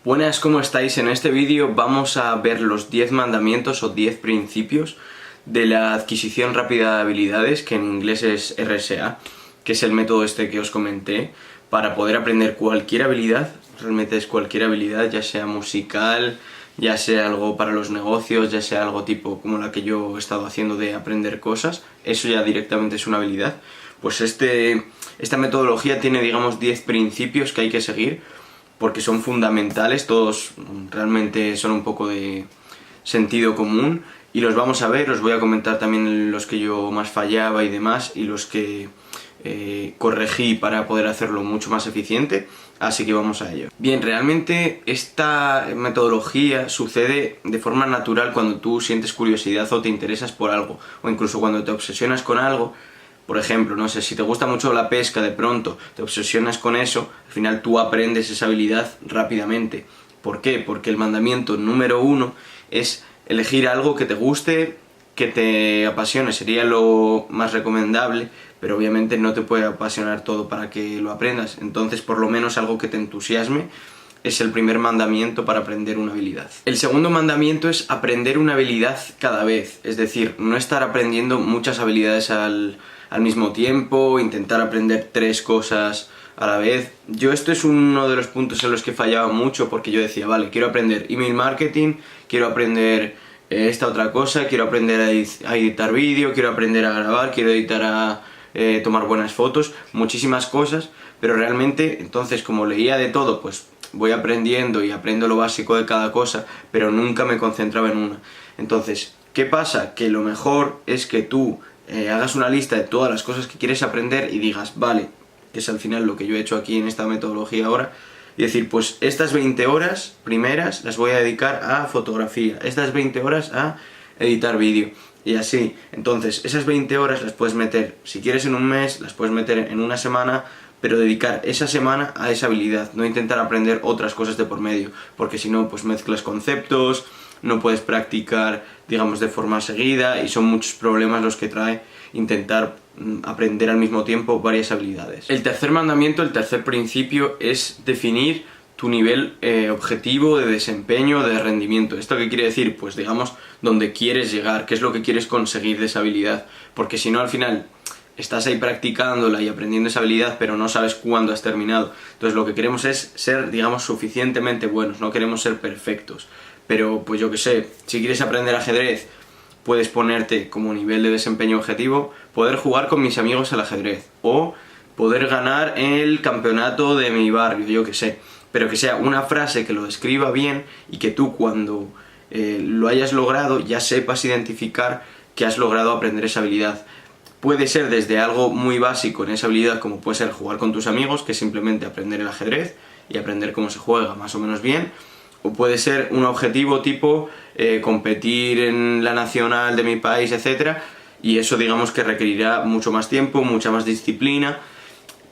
Buenas, ¿cómo estáis? En este vídeo vamos a ver los 10 mandamientos o 10 principios de la adquisición rápida de habilidades, que en inglés es RSA, que es el método este que os comenté, para poder aprender cualquier habilidad. Realmente es cualquier habilidad, ya sea musical, ya sea algo para los negocios, ya sea algo tipo como la que yo he estado haciendo de aprender cosas. Eso ya directamente es una habilidad. Pues esta metodología tiene, digamos, 10 principios que hay que seguir, porque son fundamentales, todos realmente son un poco de sentido común, y los vamos a ver. Os voy a comentar también los que yo más fallaba y demás, y los que corregí para poder hacerlo mucho más eficiente, así que vamos a ello. Bien, realmente esta metodología sucede de forma natural cuando tú sientes curiosidad o te interesas por algo, o incluso cuando te obsesionas con algo. Por ejemplo, no sé, si te gusta mucho la pesca, de pronto te obsesionas con eso, al final tú aprendes esa habilidad rápidamente. ¿Por qué? Porque el mandamiento número 1 es elegir algo que te guste, que te apasione. Sería lo más recomendable, pero obviamente no te puede apasionar todo para que lo aprendas. Entonces, por lo menos algo que te entusiasme es el primer mandamiento para aprender una habilidad. El segundo mandamiento es aprender una habilidad cada vez, es decir, no estar aprendiendo muchas habilidades al mismo tiempo, intentar aprender 3 cosas a la vez. Esto es uno de los puntos en los que fallaba mucho, porque yo decía, vale, quiero aprender email marketing, quiero aprender esta otra cosa, quiero aprender a editar vídeo, quiero aprender a grabar, quiero tomar buenas fotos, muchísimas cosas, pero realmente, entonces, como leía de todo, pues voy aprendiendo y aprendo lo básico de cada cosa, pero nunca me concentraba en una. Entonces, ¿qué pasa? Que lo mejor es que tú hagas una lista de todas las cosas que quieres aprender y digas, vale, que es al final lo que yo he hecho aquí en esta metodología ahora, y decir, pues estas 20 horas primeras las voy a dedicar a fotografía, estas 20 horas a editar vídeo, y así. Entonces, esas 20 horas las puedes meter, si quieres en un mes, las puedes meter en una semana, pero dedicar esa semana a esa habilidad, no intentar aprender otras cosas de por medio, porque si no, pues mezclas conceptos, no puedes practicar, digamos, de forma seguida, y son muchos problemas los que trae intentar aprender al mismo tiempo varias habilidades. El tercer mandamiento, el tercer principio, es definir tu nivel objetivo de desempeño, de rendimiento. ¿Esto qué quiere decir? Pues digamos, dónde quieres llegar, qué es lo que quieres conseguir de esa habilidad, porque si no, al final estás ahí practicándola y aprendiendo esa habilidad, pero no sabes cuándo has terminado. Entonces lo que queremos es ser, digamos, suficientemente buenos, no queremos ser perfectos. Pero, pues yo qué sé, si quieres aprender ajedrez, puedes ponerte como nivel de desempeño objetivo poder jugar con mis amigos al ajedrez, o poder ganar el campeonato de mi barrio, yo qué sé. Pero que sea una frase que lo describa bien y que tú, cuando lo hayas logrado, ya sepas identificar que has logrado aprender esa habilidad. Puede ser desde algo muy básico en esa habilidad, como puede ser jugar con tus amigos, que es simplemente aprender el ajedrez y aprender cómo se juega más o menos bien. O puede ser un objetivo tipo competir en la nacional de mi país, etc. Y eso, digamos, que requerirá mucho más tiempo, mucha más disciplina,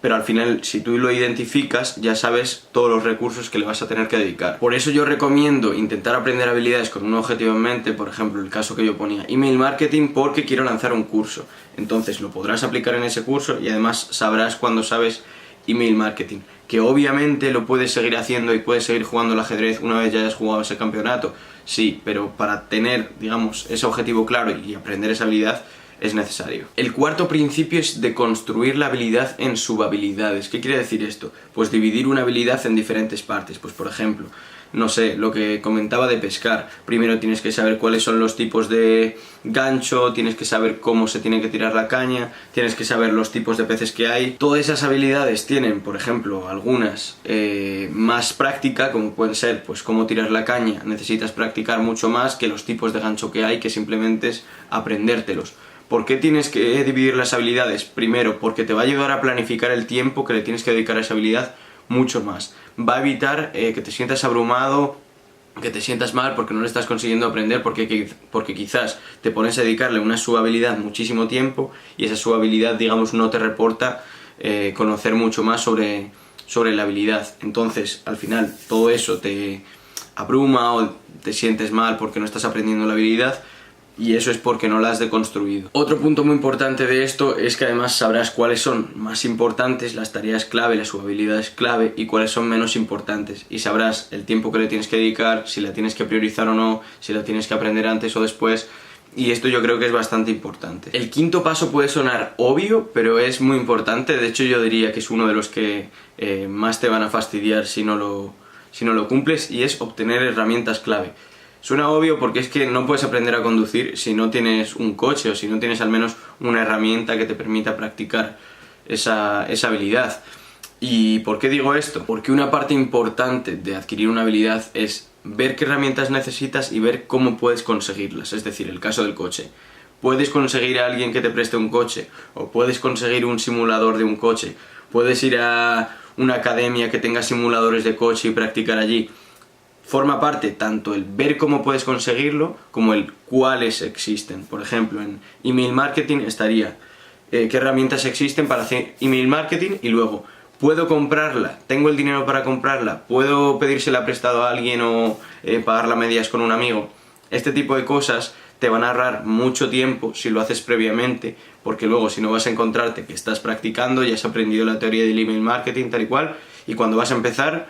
pero al final, si tú lo identificas, ya sabes todos los recursos que le vas a tener que dedicar. Por eso yo recomiendo intentar aprender habilidades con un objetivo en mente. Por ejemplo, el caso que yo ponía, email marketing, porque quiero lanzar un curso. Entonces lo podrás aplicar en ese curso, y además sabrás cuando sabes email marketing, que obviamente lo puedes seguir haciendo y puedes seguir jugando al ajedrez una vez ya hayas jugado ese campeonato, sí, pero para tener, digamos, ese objetivo claro y aprender esa habilidad es necesario. El cuarto principio es de construir la habilidad en subhabilidades. ¿Qué quiere decir esto? Pues dividir una habilidad en diferentes partes. Pues por ejemplo, no sé, lo que comentaba de pescar. Primero tienes que saber cuáles son los tipos de gancho, tienes que saber cómo se tiene que tirar la caña, tienes que saber los tipos de peces que hay. Todas esas habilidades tienen, por ejemplo, algunas más práctica, como pueden ser, pues cómo tirar la caña. Necesitas practicar mucho más que los tipos de gancho que hay, que simplemente es aprendértelos. ¿Por qué tienes que dividir las habilidades? Primero, porque te va a ayudar a planificar el tiempo que le tienes que dedicar a esa habilidad mucho más. Va a evitar que te sientas abrumado, que te sientas mal porque no le estás consiguiendo aprender, porque quizás te pones a dedicarle una subhabilidad muchísimo tiempo y esa subhabilidad, digamos, no te reporta conocer mucho más sobre la habilidad. Entonces, al final, todo eso te abruma o te sientes mal porque no estás aprendiendo la habilidad. y eso es porque no la has deconstruido. Otro punto muy importante de esto es que además sabrás cuáles son más importantes, las tareas clave, las habilidades clave, y cuáles son menos importantes, y sabrás el tiempo que le tienes que dedicar, si la tienes que priorizar o no, si la tienes que aprender antes o después. Y esto yo creo que es bastante importante. El quinto paso puede sonar obvio, pero es muy importante. De hecho, yo diría que es uno de los que más te van a fastidiar si no lo cumples, y es obtener herramientas clave. Suena obvio porque es que no puedes aprender a conducir si no tienes un coche, o si no tienes al menos una herramienta que te permita practicar esa habilidad. ¿Y por qué digo esto? Porque una parte importante de adquirir una habilidad es ver qué herramientas necesitas y ver cómo puedes conseguirlas. Es decir, el caso del coche. Puedes conseguir a alguien que te preste un coche, o puedes conseguir un simulador de un coche, puedes ir a una academia que tenga simuladores de coche y practicar allí. Forma parte tanto el ver cómo puedes conseguirlo como el cuáles existen. Por ejemplo, en email marketing estaría qué herramientas existen para hacer email marketing, y luego ¿puedo comprarla? ¿Tengo el dinero para comprarla? ¿Puedo pedírsela prestado a alguien o pagarla a medias con un amigo? Este tipo de cosas te van a ahorrar mucho tiempo si lo haces previamente, porque luego si no vas a encontrarte que estás practicando, ya has aprendido la teoría del email marketing tal y cual, y cuando vas a empezar,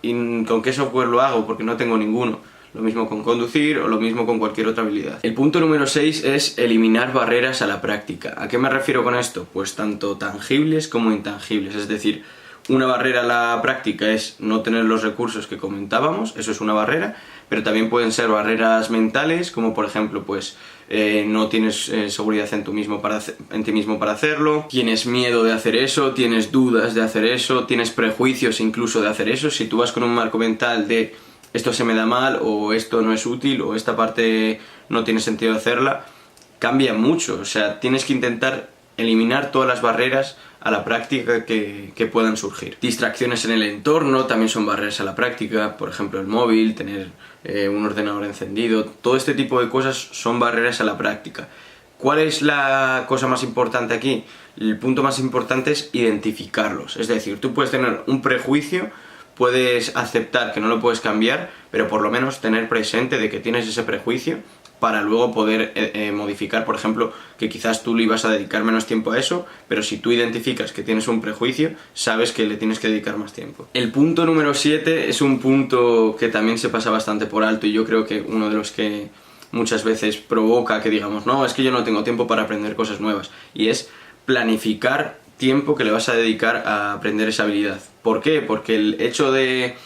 ¿y con qué software lo hago? Porque no tengo ninguno. Lo mismo con conducir o lo mismo con cualquier otra habilidad. El punto número 6 es eliminar barreras a la práctica. ¿A qué me refiero con esto? Pues tanto tangibles como intangibles. Es decir, una barrera a la práctica es no tener los recursos que comentábamos, eso es una barrera, pero también pueden ser barreras mentales, como por ejemplo, pues no tienes seguridad en ti mismo para hacerlo, tienes miedo de hacer eso, tienes dudas de hacer eso, tienes prejuicios incluso de hacer eso. Si tú vas con un marco mental de esto se me da mal, o esto no es útil, o esta parte no tiene sentido hacerla, cambia mucho. O sea, tienes que intentar eliminar todas las barreras a la práctica que puedan surgir. Distracciones en el entorno también son barreras a la práctica, por ejemplo el móvil, tener un ordenador encendido, todo este tipo de cosas son barreras a la práctica. ¿Cuál es la cosa más importante aquí? El punto más importante es identificarlos. Es decir, tú puedes tener un prejuicio, puedes aceptar que no lo puedes cambiar, pero por lo menos tener presente de que tienes ese prejuicio para luego poder modificar, por ejemplo, que quizás tú le ibas a dedicar menos tiempo a eso, pero si tú identificas que tienes un prejuicio, sabes que le tienes que dedicar más tiempo. El punto número 7 es un punto que también se pasa bastante por alto, y yo creo que uno de los que muchas veces provoca que digamos, no, es que yo no tengo tiempo para aprender cosas nuevas, y es planificar tiempo que le vas a dedicar a aprender esa habilidad. ¿Por qué? Porque el hecho de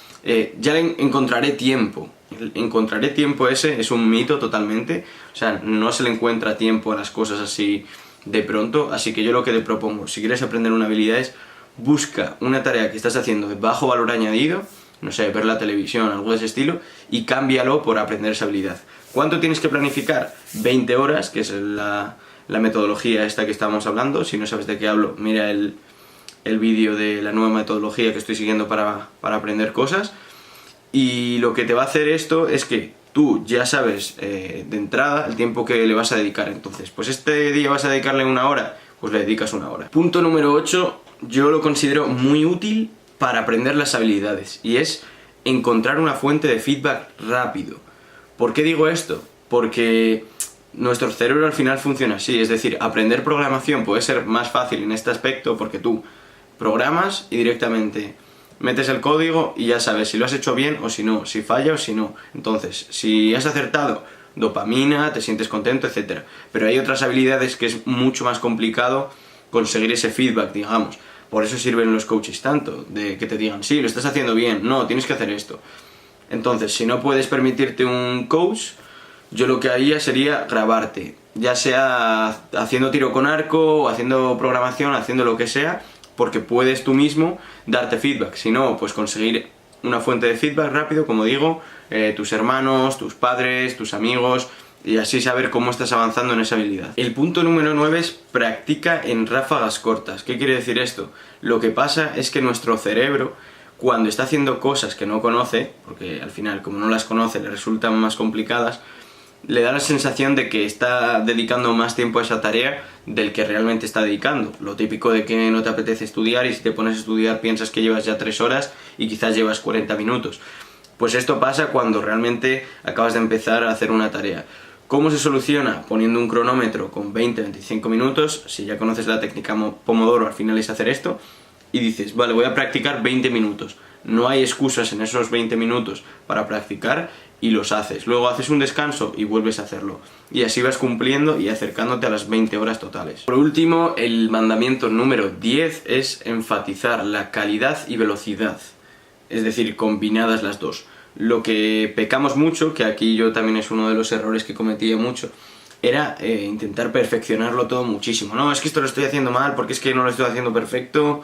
ya encontraré tiempo. El encontraré tiempo ese es un mito totalmente. O sea, no se le encuentra tiempo a las cosas así de pronto. Así que yo lo que te propongo, si quieres aprender una habilidad, es busca una tarea que estás haciendo de bajo valor añadido, no sé, ver la televisión, algo de ese estilo, y cámbialo por aprender esa habilidad. ¿Cuánto tienes que planificar? 20 horas, que es la metodología esta que estamos hablando. Si no sabes de qué hablo, mira el vídeo de la nueva metodología que estoy siguiendo para aprender cosas. Y lo que te va a hacer esto es que tú ya sabes de entrada el tiempo que le vas a dedicar. Entonces, pues este día vas a dedicarle 1 hora, pues le dedicas 1 hora. Punto número 8, yo lo considero muy útil para aprender las habilidades, y es encontrar una fuente de feedback rápido. ¿Por qué digo esto? Porque nuestro cerebro al final funciona así, es decir, aprender programación puede ser más fácil en este aspecto porque tú programas y directamente metes el código y ya sabes si lo has hecho bien o si no, si falla o si no. Entonces, si has acertado, dopamina, te sientes contento, etc. Pero hay otras habilidades que es mucho más complicado conseguir ese feedback, digamos. Por eso sirven los coaches tanto, de que te digan, sí, lo estás haciendo bien, no, tienes que hacer esto. Entonces, si no puedes permitirte un coach, yo lo que haría sería grabarte, ya sea haciendo tiro con arco, o haciendo programación, haciendo lo que sea, porque puedes tú mismo darte feedback. Si no, pues conseguir una fuente de feedback rápido, como digo, tus hermanos, tus padres, tus amigos, y así saber cómo estás avanzando en esa habilidad. El punto número 9 es practica en ráfagas cortas. ¿Qué quiere decir esto? Lo que pasa es que nuestro cerebro, cuando está haciendo cosas que no conoce, porque al final como no las conoce le resultan más complicadas, le da la sensación de que está dedicando más tiempo a esa tarea del que realmente está dedicando. Lo típico de que no te apetece estudiar y si te pones a estudiar piensas que llevas ya 3 horas y quizás llevas 40 minutos. Pues esto pasa cuando realmente acabas de empezar a hacer una tarea. ¿Cómo se soluciona? Poniendo un cronómetro con 20-25 minutos, si ya conoces la técnica Pomodoro, al final es hacer esto, y dices, vale, voy a practicar 20 minutos. No hay excusas en esos 20 minutos para practicar y los haces. Luego haces un descanso y vuelves a hacerlo. Y así vas cumpliendo y acercándote a las 20 horas totales. Por último, el mandamiento número 10 es enfatizar la calidad y velocidad. Es decir, combinadas las dos. Lo que pecamos mucho, que aquí yo también es uno de los errores que cometía mucho, era intentar perfeccionarlo todo muchísimo. No, es que esto lo estoy haciendo mal porque es que no lo estoy haciendo perfecto,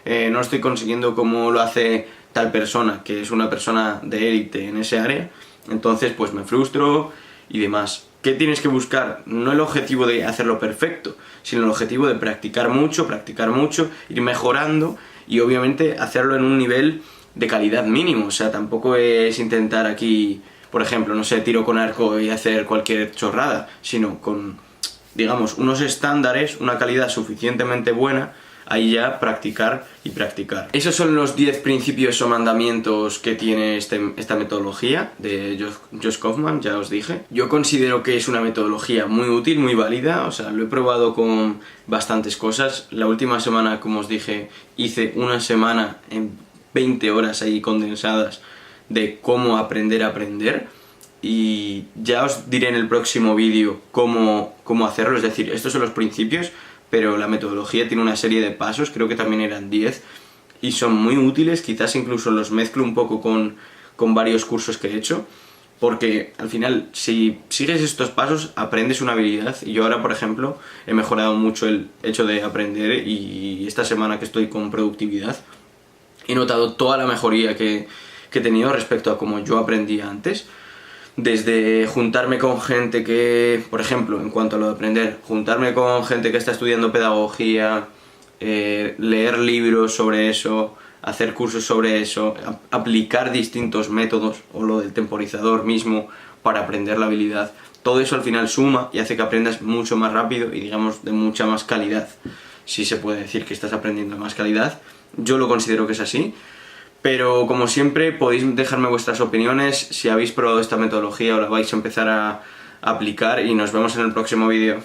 no lo estoy consiguiendo como lo hace tal persona, que es una persona de élite en ese área, entonces pues me frustro y demás. ¿Qué tienes que buscar? No el objetivo de hacerlo perfecto, sino el objetivo de practicar mucho, ir mejorando y obviamente hacerlo en un nivel de calidad mínimo. O sea, tampoco es intentar aquí, por ejemplo, no sé, tiro con arco y hacer cualquier chorrada, sino con, digamos, unos estándares, una calidad suficientemente buena, ahí ya practicar y practicar. Esos son los 10 principios o mandamientos que tiene esta metodología de Josh Kaufman, ya os dije. Yo considero que es una metodología muy útil, muy válida, o sea, lo he probado con bastantes cosas. La última semana, como os dije, hice una semana en 20 horas ahí condensadas de cómo aprender a aprender. Y ya os diré en el próximo vídeo cómo hacerlo, es decir, estos son los principios, pero la metodología tiene una serie de pasos, creo que también eran 10, y son muy útiles, quizás incluso los mezclo un poco con varios cursos que he hecho, porque al final, si sigues estos pasos, aprendes una habilidad, y yo ahora, por ejemplo, he mejorado mucho el hecho de aprender, y esta semana que estoy con productividad, he notado toda la mejoría que he tenido respecto a cómo yo aprendía antes. Desde juntarme con gente que, por ejemplo, en cuanto a lo de aprender, juntarme con gente que está estudiando pedagogía, leer libros sobre eso, hacer cursos sobre eso, aplicar distintos métodos, o lo del temporizador mismo, para aprender la habilidad. Todo eso al final suma y hace que aprendas mucho más rápido y, digamos, de mucha más calidad. Si se puede decir que estás aprendiendo de más calidad, yo lo considero que es así. Pero como siempre podéis dejarme vuestras opiniones si habéis probado esta metodología o la vais a empezar a aplicar, y nos vemos en el próximo vídeo.